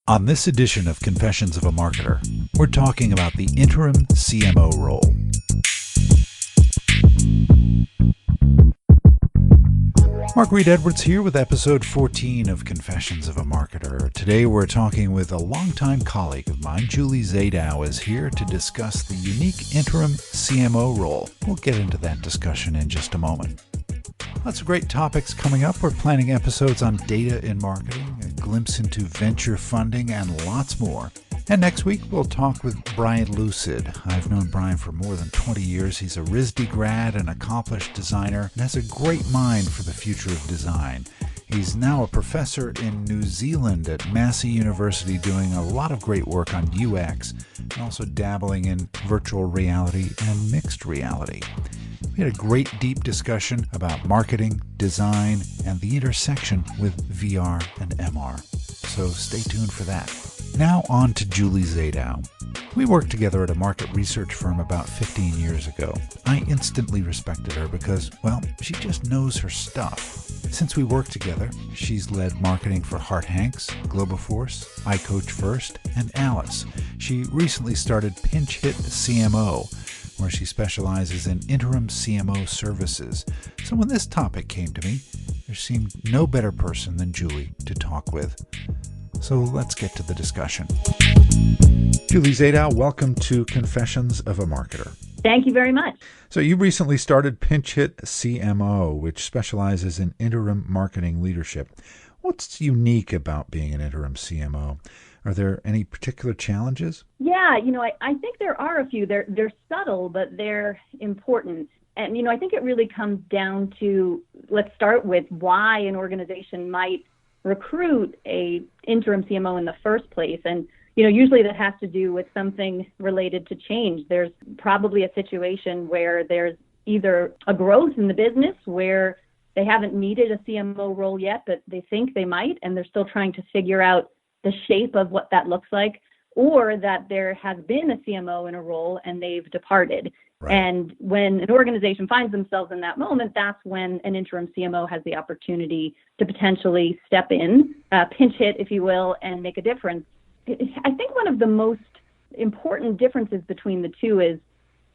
On this edition of Confessions of a Marketer, we're talking about the interim CMO role. Mark Reed Edwards here with episode 14 of Confessions of a Marketer. Today we're talking with a longtime colleague of mine, Julie Zadow, is here to discuss the unique interim CMO role. We'll get into that discussion in just a moment. Lots of great topics coming up. We're planning episodes on data in marketing, a glimpse into venture funding, and lots more. And next week, we'll talk with Brian Lucid. I've known Brian for more than 20 years. He's a RISD grad, an accomplished designer, and has a great mind for the future of design. He's now a professor in New Zealand at Massey University doing a lot of great work on UX and also dabbling in virtual reality and mixed reality. We had a great deep discussion about marketing, design, and the intersection with VR and MR. So stay tuned for that. Now on to Julie Zadow. We worked together at a market research firm about 15 years ago. I instantly respected her because, well, she just knows her stuff. Since we worked together, she's led marketing for Hart Hanks, Globoforce, iCoach First, and Alice. She recently started Pinch-Hit CMO, where she specializes in interim CMO services. So when this topic came to me, there seemed no better person than Julie to talk with. So let's get to the discussion. Julie Zadow, welcome to Confessions of a Marketer. Thank you very much. So you recently started Pinch-Hit CMO, which specializes in interim marketing leadership. What's unique about being an interim CMO? Are there any particular challenges? Yeah, I think there are a few. They're subtle, but they're important. And, I think it really comes down to, let's start with why an organization might recruit a interim CMO in the first place. And, usually that has to do with something related to change. There's probably a situation where there's either a growth in the business where they haven't needed a CMO role yet, but they think they might, and they're still trying to figure out the shape of what that looks like, or that there has been a CMO in a role and they've departed. Right. And when an organization finds themselves in that moment, that's when an interim CMO has the opportunity to potentially step in, pinch hit, if you will, and make a difference. I think one of the most important differences between the two is,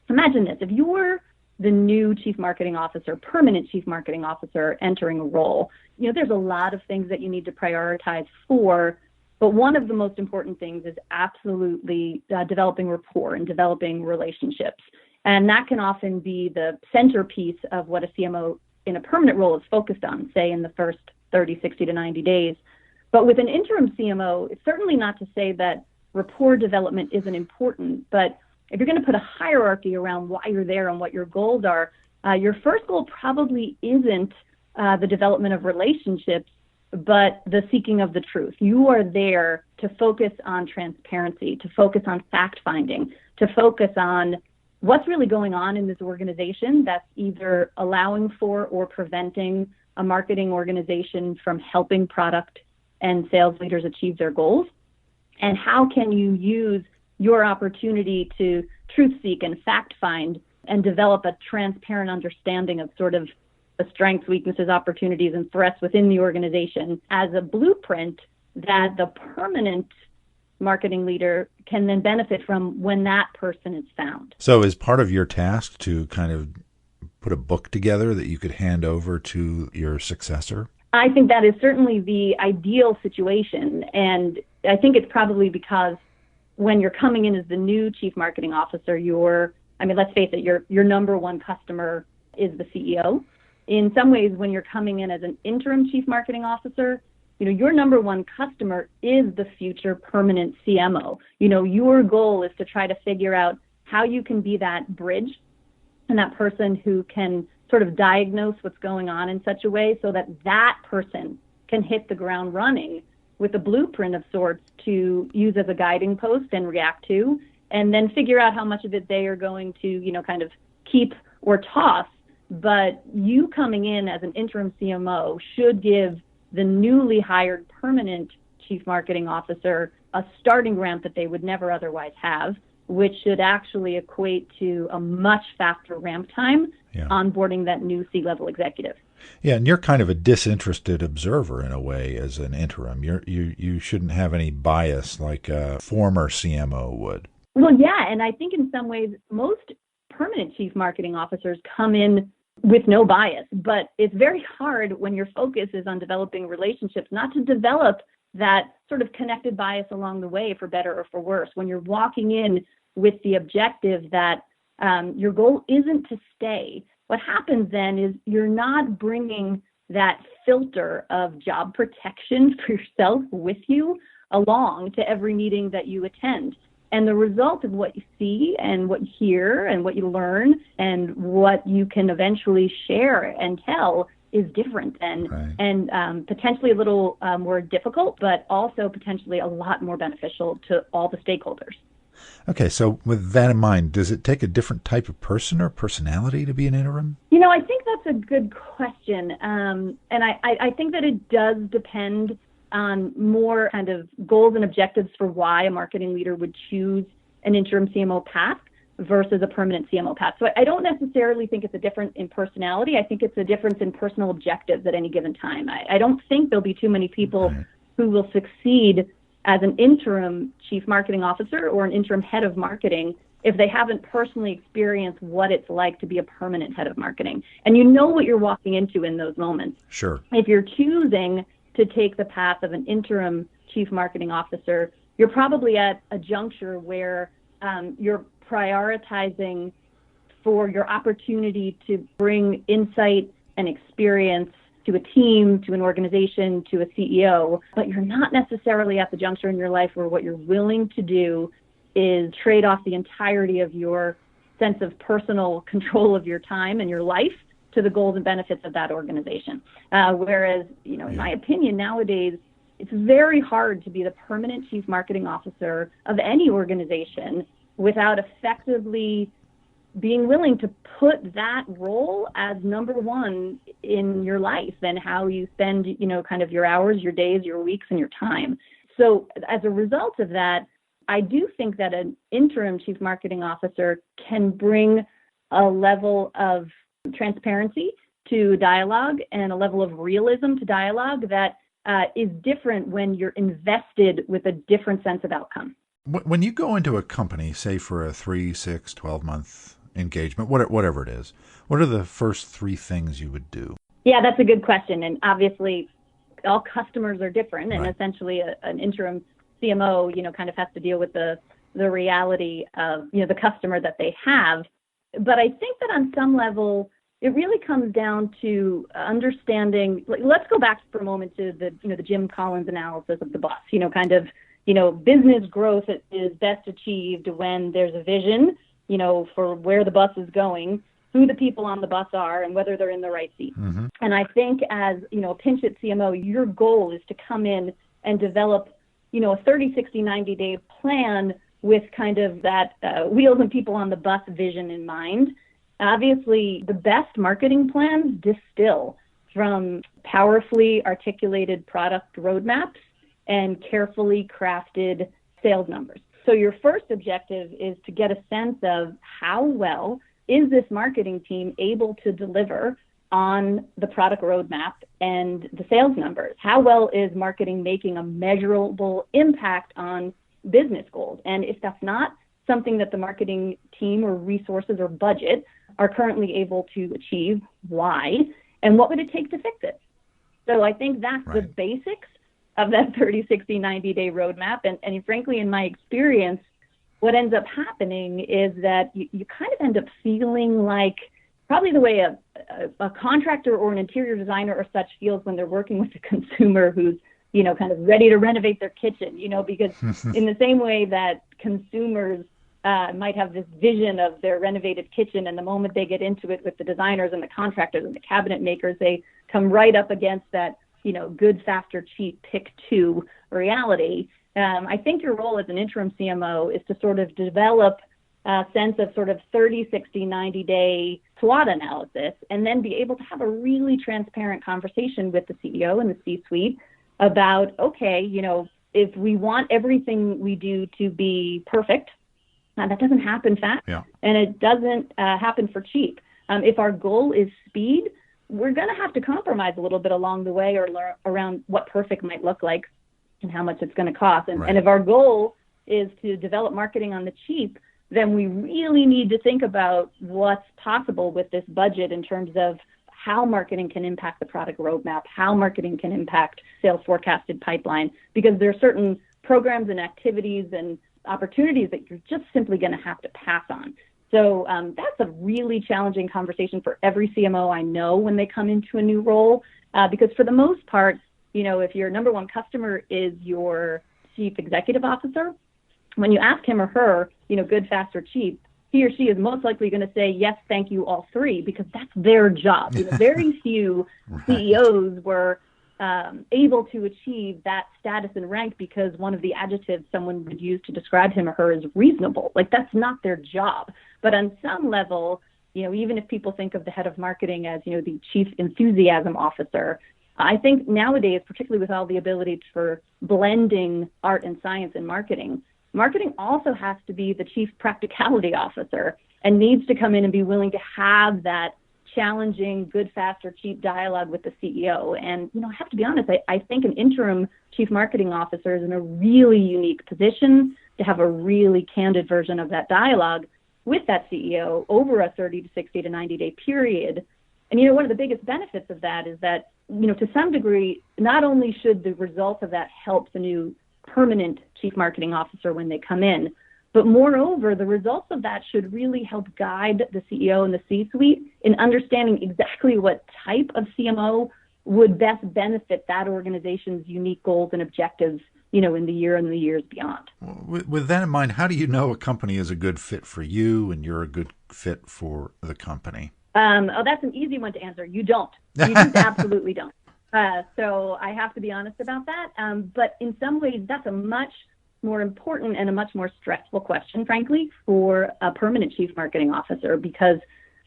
imagine this, if you were the new chief marketing officer, permanent chief marketing officer entering a role, there's a lot of things that you need to prioritize for. But one of the most important things is absolutely developing rapport and developing relationships. And that can often be the centerpiece of what a CMO in a permanent role is focused on, say in the first 30, 60 to 90 days. But with an interim CMO, it's certainly not to say that rapport development isn't important, but if you're going to put a hierarchy around why you're there and what your goals are, your first goal probably isn't the development of relationships, but the seeking of the truth. You are there to focus on transparency, to focus on fact-finding, to focus on what's really going on in this organization that's either allowing for or preventing a marketing organization from helping product and sales leaders achieve their goals. And how can you use your opportunity to truth-seek and fact-find and develop a transparent understanding of sort of the strengths, weaknesses, opportunities, and threats within the organization as a blueprint that the permanent marketing leader can then benefit from when that person is found. So is part of your task to kind of put a book together that you could hand over to your successor? I think that is certainly the ideal situation. And I think it's probably because when you're coming in as the new chief marketing officer, let's face it, your number one customer is the CEO. In some ways, when you're coming in as an interim chief marketing officer, your number one customer is the future permanent CMO. Your goal is to try to figure out how you can be that bridge and that person who can sort of diagnose what's going on in such a way so that that person can hit the ground running with a blueprint of sorts to use as a guiding post and react to, and then figure out how much of it they are going to, kind of keep or toss. But you coming in as an interim CMO should give the newly hired permanent chief marketing officer a starting ramp that they would never otherwise have, which should actually equate to a much faster ramp time onboarding that new C-level executive. Yeah, and you're kind of a disinterested observer in a way as an interim. You shouldn't have any bias like a former CMO would. Well, yeah, and I think in some ways most permanent chief marketing officers come in with no bias, but it's very hard when your focus is on developing relationships, not to develop that sort of connected bias along the way for better or for worse. When you're walking in with the objective that your goal isn't to stay, what happens then is you're not bringing that filter of job protection for yourself with you along to every meeting that you attend. And the result of what you see and what you hear and what you learn and what you can eventually share and tell is different and potentially a little more difficult, but also potentially a lot more beneficial to all the stakeholders. Okay, so with that in mind, does it take a different type of person or personality to be an interim? I think that's a good question. And I think that it does depend on more kind of goals and objectives for why a marketing leader would choose an interim CMO path versus a permanent CMO path. So I don't necessarily think it's a difference in personality. I think it's a difference in personal objectives at any given time. I don't think there'll be too many people who will succeed as an interim chief marketing officer or an interim head of marketing if they haven't personally experienced what it's like to be a permanent head of marketing. And you know what you're walking into in those moments. Sure. If you're choosing to take the path of an interim chief marketing officer, you're probably at a juncture where you're prioritizing for your opportunity to bring insight and experience to a team, to an organization, to a CEO, but you're not necessarily at the juncture in your life where what you're willing to do is trade off the entirety of your sense of personal control of your time and your life to the goals and benefits of that organization. Whereas, in my opinion, nowadays, it's very hard to be the permanent chief marketing officer of any organization without effectively being willing to put that role as number one in your life and how you spend, kind of your hours, your days, your weeks, and your time. So as a result of that, I do think that an interim chief marketing officer can bring a level of transparency to dialogue and a level of realism to dialogue that is different when you're invested with a different sense of outcome. When you go into a company, say for a 3, 6, 12-month engagement, whatever it is, what are the first 3 things you would do? Yeah, that's a good question. And obviously, all customers are different. And essentially, an interim CMO, kind of has to deal with the reality of, the customer that they have. But I think that on some level, it really comes down to understanding. Let's go back for a moment to the Jim Collins analysis of the bus. Business growth is best achieved when there's a vision, for where the bus is going, who the people on the bus are, and whether they're in the right seat. Mm-hmm. And I think as, a Pinch-Hit CMO, your goal is to come in and develop, a 30, 60, 90-day plan with kind of that wheels and people on the bus vision in mind. Obviously, the best marketing plans distill from powerfully articulated product roadmaps and carefully crafted sales numbers. So your first objective is to get a sense of how well is this marketing team able to deliver on the product roadmap and the sales numbers? How well is marketing making a measurable impact on business goals? And if that's not something that the marketing team or resources or budget are currently able to achieve, why? And what would it take to fix it? So I think that's the basics of that 30, 60, 90-day roadmap. And frankly, in my experience, what ends up happening is that you kind of end up feeling like probably the way a contractor or an interior designer or such feels when they're working with a consumer who's, kind of ready to renovate their kitchen, because in the same way that consumers might have this vision of their renovated kitchen, and the moment they get into it with the designers and the contractors and the cabinet makers, they come right up against that, good, faster, cheap, pick two reality. I think your role as an interim CMO is to sort of develop a sense of sort of 30, 60, 90-day SWOT analysis, and then be able to have a really transparent conversation with the CEO and the C-suite about, okay, if we want everything we do to be perfect, that doesn't happen fast, and it doesn't happen for cheap. If our goal is speed, we're going to have to compromise a little bit along the way or around what perfect might look like and how much it's going to cost. And if our goal is to develop marketing on the cheap, then we really need to think about what's possible with this budget in terms of how marketing can impact the product roadmap, how marketing can impact sales forecasted pipeline, because there are certain programs and activities and opportunities that you're just simply going to have to pass on. So that's a really challenging conversation for every CMO I know when they come into a new role, because for the most part, if your number one customer is your chief executive officer, when you ask him or her, good, fast, or cheap, he or she is most likely going to say, yes, thank you, all three, because that's their job. Very few CEOs were able to achieve that status and rank because one of the adjectives someone would use to describe him or her is reasonable. Like, that's not their job. But on some level, even if people think of the head of marketing as, the chief enthusiasm officer, I think nowadays, particularly with all the ability for blending art and science in marketing also has to be the chief practicality officer and needs to come in and be willing to have that challenging, good, fast, or cheap dialogue with the CEO. And, I have to be honest, I think an interim chief marketing officer is in a really unique position to have a really candid version of that dialogue with that CEO over a 30 to 60 to 90-day period. And, one of the biggest benefits of that is that, to some degree, not only should the result of that help the new permanent chief marketing officer when they come in, but moreover, the results of that should really help guide the CEO and the C-suite in understanding exactly what type of CMO would best benefit that organization's unique goals and objectives, in the year and the years beyond. With that in mind, how do you know a company is a good fit for you and you're a good fit for the company? That's an easy one to answer. You don't. You just absolutely don't. So I have to be honest about that. But in some ways, that's a much more important and a much more stressful question, frankly, for a permanent chief marketing officer, because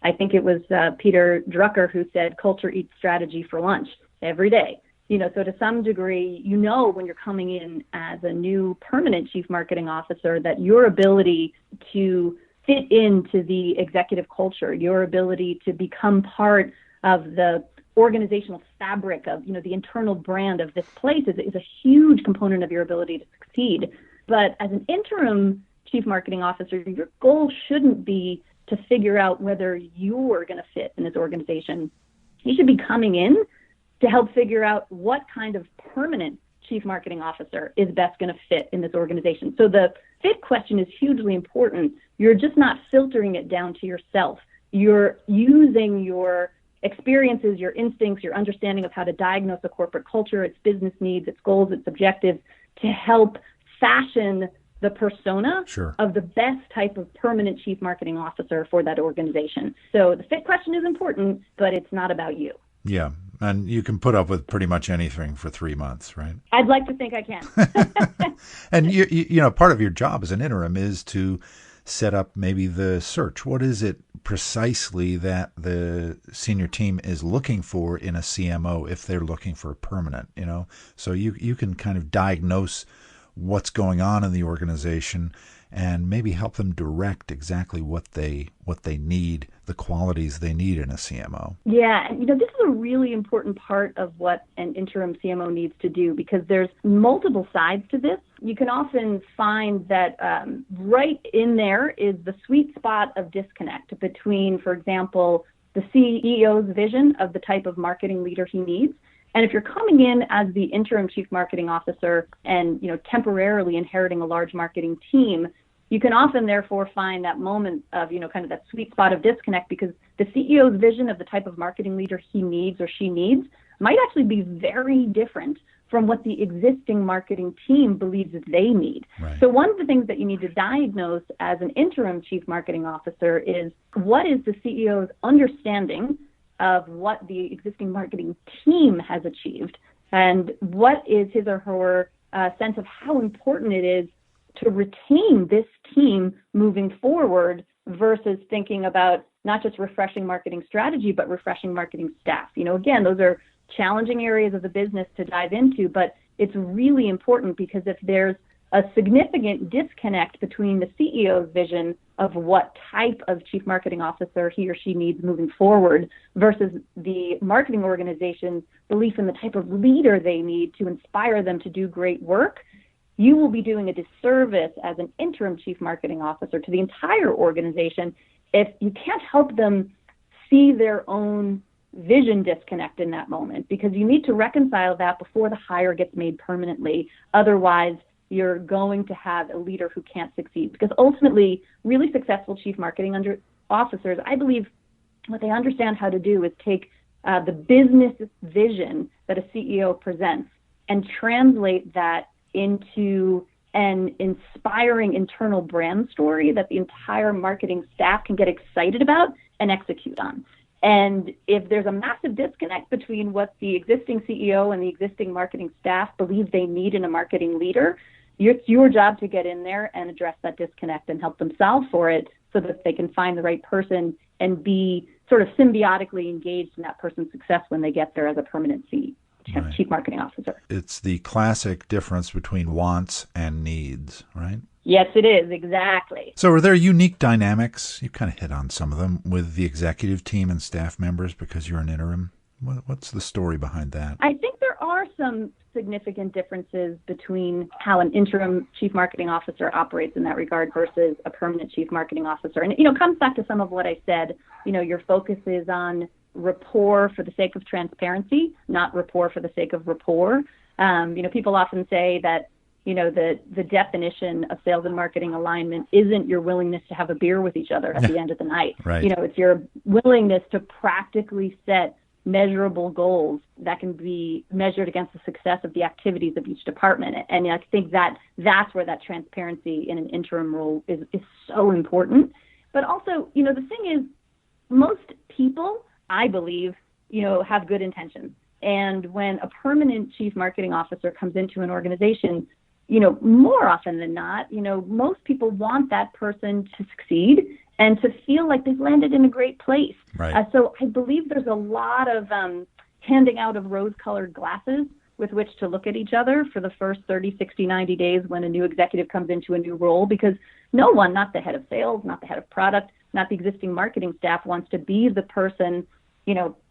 I think it was Peter Drucker who said culture eats strategy for lunch every day. So to some degree, when you're coming in as a new permanent chief marketing officer, that your ability to fit into the executive culture, your ability to become part of the organizational fabric of, the internal brand of this place is a huge component of your ability to succeed. But as an interim chief marketing officer, your goal shouldn't be to figure out whether you're going to fit in this organization. You should be coming in to help figure out what kind of permanent chief marketing officer is best going to fit in this organization. So the fit question is hugely important. You're just not filtering it down to yourself. You're using your experiences, your instincts, your understanding of how to diagnose a corporate culture, its business needs, its goals, its objectives, to help fashion the persona of the best type of permanent chief marketing officer for that organization. So the fit question is important, but it's not about you. Yeah. And you can put up with pretty much anything for 3 months, right? I'd like to think I can. And you part of your job as an interim is to set up maybe the search. What is it precisely that the senior team is looking for in a CMO if they're looking for a permanent, So you can kind of diagnose what's going on in the organization and maybe help them direct exactly what they need, the qualities they need in a CMO. Yeah, and this is a really important part of what an interim CMO needs to do, because there's multiple sides to this. You can often find that right in there is the sweet spot of disconnect between, for example, the CEO's vision of the type of marketing leader he needs. And if you're coming in as the interim chief marketing officer and, temporarily inheriting a large marketing team, you can often therefore find that moment of, kind of that sweet spot of disconnect, because the CEO's vision of the type of marketing leader he needs or she needs might actually be very different from what the existing marketing team believes that they need. Right. So one of the things that you need to diagnose as an interim chief marketing officer is, what is the CEO's understanding of what the existing marketing team has achieved, and what is his or her sense of how important it is to retain this team moving forward, versus thinking about not just refreshing marketing strategy, but refreshing marketing staff. Again, those are challenging areas of the business to dive into, but it's really important, because if there's a significant disconnect between the CEO's vision of what type of chief marketing officer he or she needs moving forward versus the marketing organization's belief in the type of leader they need to inspire them to do great work, you will be doing a disservice as an interim chief marketing officer to the entire organization if you can't help them see their own vision disconnect in that moment, because you need to reconcile that before the hire gets made permanently. Otherwise, you're going to have a leader who can't succeed, because ultimately, really successful chief marketing officers, I believe what they understand how to do is take the business vision that a CEO presents and translate that into an inspiring internal brand story that the entire marketing staff can get excited about and execute on. And if there's a massive disconnect between what the existing CEO and the existing marketing staff believe they need in a marketing leader, it's your job to get in there and address that disconnect and help them solve for it so that they can find the right person and be sort of symbiotically engaged in that person's success when they get there as a permanent chief marketing officer. It's the classic difference between wants and needs, right? Yes, it is. Exactly. So are there unique dynamics? You kind of hit on some of them with the executive team and staff members because you're an interim. What's the story behind that? I think there are some significant differences between how an interim chief marketing officer operates in that regard versus a permanent chief marketing officer. And, it comes back to some of what I said. Your focus is on rapport for the sake of transparency, not rapport for the sake of rapport. People often say that, the definition of sales and marketing alignment isn't your willingness to have a beer with each other at the end of the night. Right. It's your willingness to practically set measurable goals that can be measured against the success of the activities of each department. And I think that's where that transparency in an interim role is so important. But also, the thing is, most people, I believe, have good intentions. And when a permanent chief marketing officer comes into an organization, more often than not, most people want that person to succeed and to feel like they've landed in a great place. Right. So I believe there's a lot of handing out of rose-colored glasses with which to look at each other for the first 30, 60, 90 days when a new executive comes into a new role, because no one, not the head of sales, not the head of product, not the existing marketing staff, wants to be the person,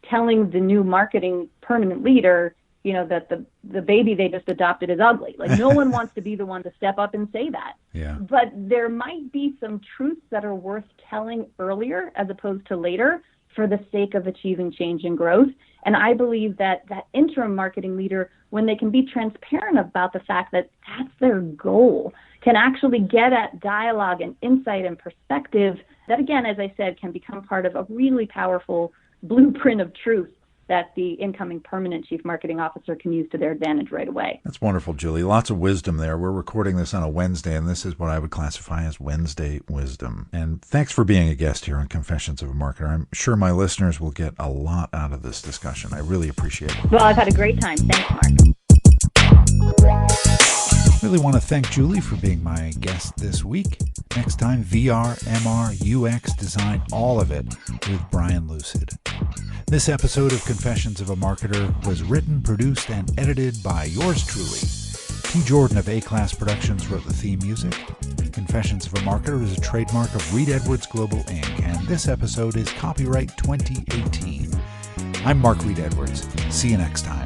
telling the new marketing permanent leader, that the baby they just adopted is ugly. Like, no one wants to be the one to step up and say that. Yeah. But there might be some truths that are worth telling earlier as opposed to later for the sake of achieving change and growth. And I believe that interim marketing leader, when they can be transparent about the fact that that's their goal, can actually get at dialogue and insight and perspective that, again, as I said, can become part of a really powerful blueprint of truth that the incoming permanent chief marketing officer can use to their advantage right away. That's wonderful, Julie. Lots of wisdom there. We're recording this on a Wednesday, and this is what I would classify as Wednesday wisdom. And thanks for being a guest here on Confessions of a Marketer. I'm sure my listeners will get a lot out of this discussion. I really appreciate it. Well, I've had a great time. Thanks, Mark. I really want to thank Julie for being my guest this week. Next time, VR, MR, UX design, all of it with Brian Lucid. This episode of Confessions of a Marketer was written, produced, and edited by yours truly. T. Jordan of A-Class Productions wrote the theme music. Confessions of a Marketer is a trademark of Reed Edwards Global Inc., and this episode is copyright 2018. I'm Mark Reed Edwards. See you next time.